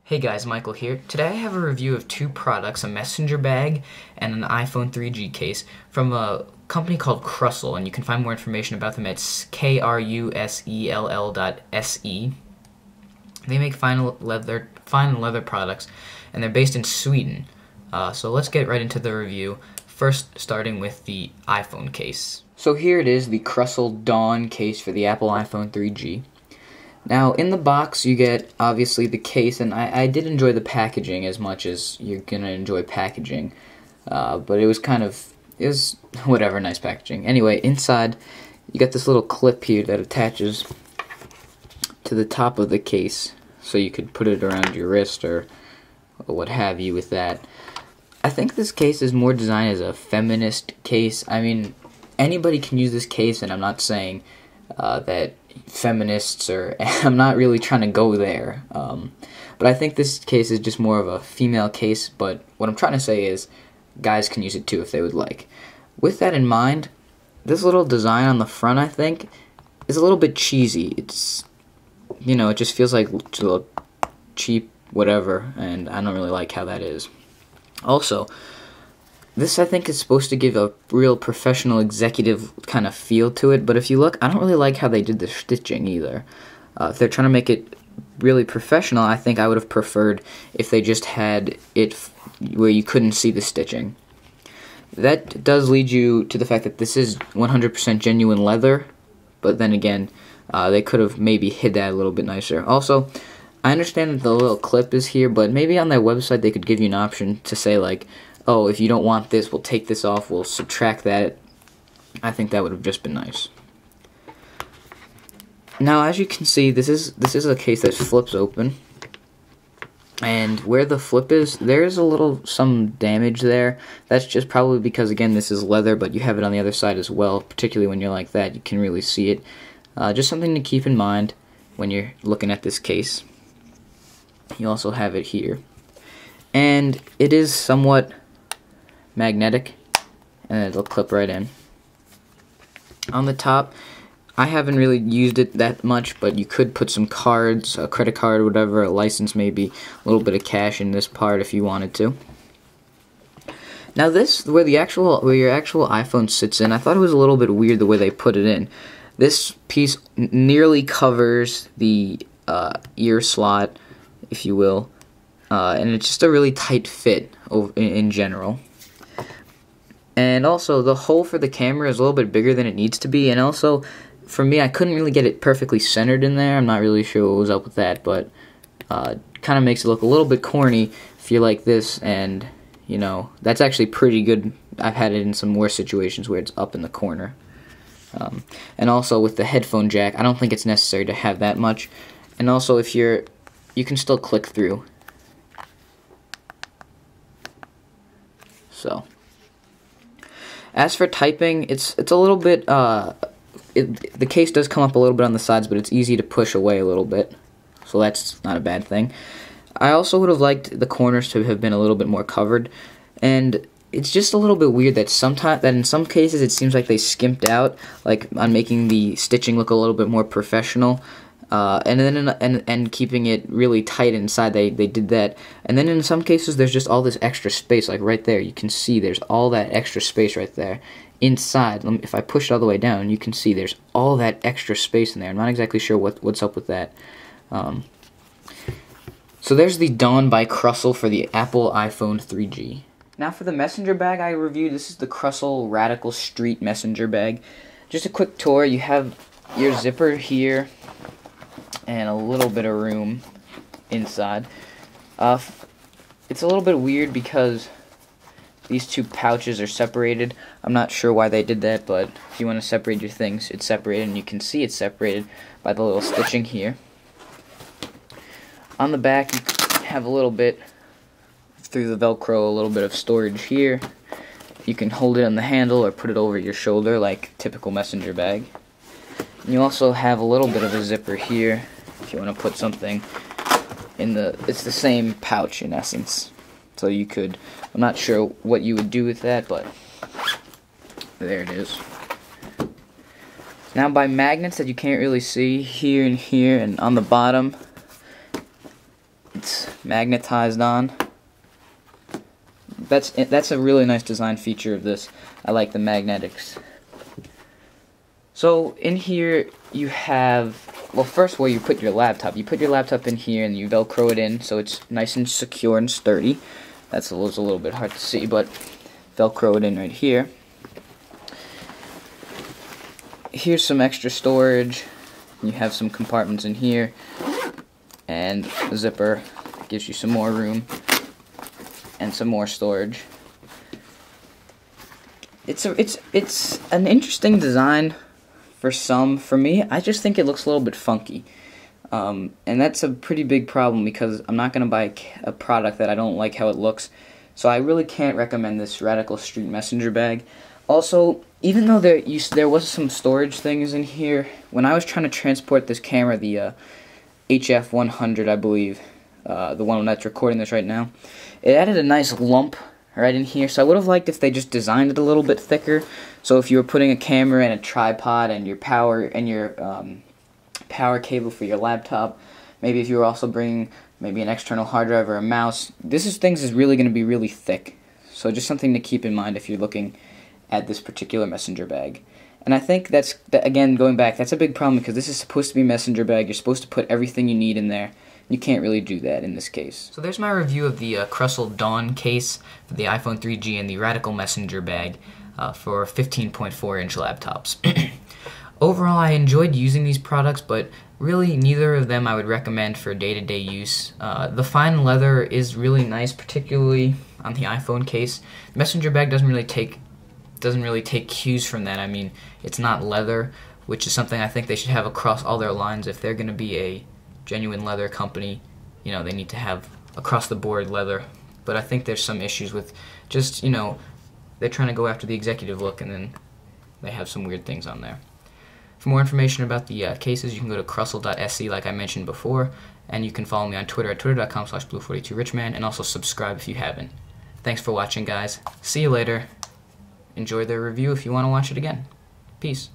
Hey guys, Michael here. Today I have a review of two products, a messenger bag and an iPhone 3G case from a company called Crusell, and you can find more information about them at KRUSELL.SE. They make fine leather products, and they're based in Sweden. So let's get right into the review, first starting with the iPhone case. So here it is, the Crusell Dawn case for the Apple iPhone 3G. Now, in the box, you get, obviously, the case, and I did enjoy the packaging as much as you're going to enjoy packaging, but it was whatever, nice packaging. Anyway, inside, you got this little clip here that attaches to the top of the case, so you could put it around your wrist or what have you with that. I think this case is more designed as a feminist case. I mean, anybody can use this case, and I'm not saying that feminists or I'm not really trying to go there, but I think this case is just more of a female case, but what I'm trying to say is guys can use it too if they would like. With that in mind, this little design on the front, I think, is a little bit cheesy. It's, you know, it just feels like a little cheap whatever, and I don't really like how that is. Also, this, I think, is supposed to give a real professional executive kind of feel to it, but if you look, I don't really like how they did the stitching either. If they're trying to make it really professional, I think I would have preferred if they just had it where you couldn't see the stitching. That does lead you to the fact that this is 100% genuine leather, but then again, they could have maybe hid that a little bit nicer. Also, I understand that the little clip is here, but maybe on their website they could give you an option to say, like, oh, if you don't want this, we'll take this off, we'll subtract that. I think that would have just been nice. Now, as you can see, this is a case that flips open, and where the flip is, there is some damage there. That's just probably because, again, this is leather, but you have it on the other side as well, particularly when you're like that, you can really see it. Just something to keep in mind when you're looking at this case. You also have it here. And it is somewhat magnetic, and it'll clip right in. On the top, I haven't really used it that much, but you could put some cards, a credit card or whatever, a license maybe, a little bit of cash in this part if you wanted to. Now this, where your actual iPhone sits in, I thought it was a little bit weird the way they put it in. This piece nearly covers the ear slot, if you will, and it's just a really tight fit in general. And also, the hole for the camera is a little bit bigger than it needs to be, and also, for me, I couldn't really get it perfectly centered in there. I'm not really sure what was up with that, but kind of makes it look a little bit corny if you're like this, and, you know, that's actually pretty good. I've had it in some worse situations where it's up in the corner. And also, with the headphone jack, I don't think it's necessary to have that much. And also, if you can still click through. So, as for typing, it's a little bit, the case does come up a little bit on the sides, but it's easy to push away a little bit, so that's not a bad thing. I also would have liked the corners to have been a little bit more covered, and it's just a little bit weird that in some cases it seems like they skimped out, like on making the stitching look a little bit more professional. And then keeping it really tight inside, they did that. And then in some cases, there's just all this extra space, like right there. You can see there's all that extra space right there inside. If I push it all the way down, you can see there's all that extra space in there. I'm not exactly sure what's up with that. So there's the Dawn by Crusell for the Apple iPhone 3G. Now for the messenger bag I reviewed, this is the Crusell Radical Street messenger bag. Just a quick tour. You have your zipper here, and a little bit of room inside. It's a little bit weird because these two pouches are separated. I'm not sure why they did that, but if you want to separate your things, it's separated, and you can see it's separated by the little stitching here. On the back, you have a little bit, through the Velcro, a little bit of storage here. You can hold it on the handle or put it over your shoulder like typical messenger bag. And you also have a little bit of a zipper here if you want to put something in it's the same pouch in essence. So you could, I'm not sure what you would do with that, but there it is. Now by magnets that you can't really see here and here and on the bottom, it's magnetized on. That's a really nice design feature of this. I like the magnetics. So in here you have, well, first where you put your laptop. You put your laptop in here and you Velcro it in so it's nice and secure and sturdy. That's a little bit hard to see, but Velcro it in right here. Here's some extra storage. You have some compartments in here, and a zipper gives you some more room and some more storage. It's an interesting design for some. For me, I just think it looks a little bit funky, and that's a pretty big problem because I'm not gonna buy a product that I don't like how it looks. So I really can't recommend this Radical Street Messenger bag. Also, even though there was some storage things in here, when I was trying to transport this camera, the HF100, I believe, the one that's recording this right now, it added a nice lump right in here. So I would have liked if they just designed it a little bit thicker. So if you were putting a camera and a tripod and your power power cable for your laptop, maybe if you were also bringing maybe an external hard drive or a mouse, things is really going to be really thick. So just something to keep in mind if you're looking at this particular messenger bag. And I think again, going back, that's a big problem because this is supposed to be a messenger bag. You're supposed to put everything you need in there. You can't really do that in this case. So there's my review of the Crustle Dawn case for the iPhone 3G and the Radical Messenger bag for 15.4-inch laptops. Overall, I enjoyed using these products, but really neither of them I would recommend for day-to-day use. The fine leather is really nice, particularly on the iPhone case. The messenger bag doesn't really take cues from that. I mean, it's not leather, which is something I think they should have across all their lines. If they're going to be a genuine leather company, you know, they need to have across the board leather. But I think there's some issues with just, you know, they're trying to go after the executive look and then they have some weird things on there. For more information about the cases, you can go to crustle.se like I mentioned before, and you can follow me on Twitter at twitter.com/blue42richman, and also subscribe if you haven't. Thanks for watching, guys. See you later. Enjoy the review if you want to watch it again. Peace.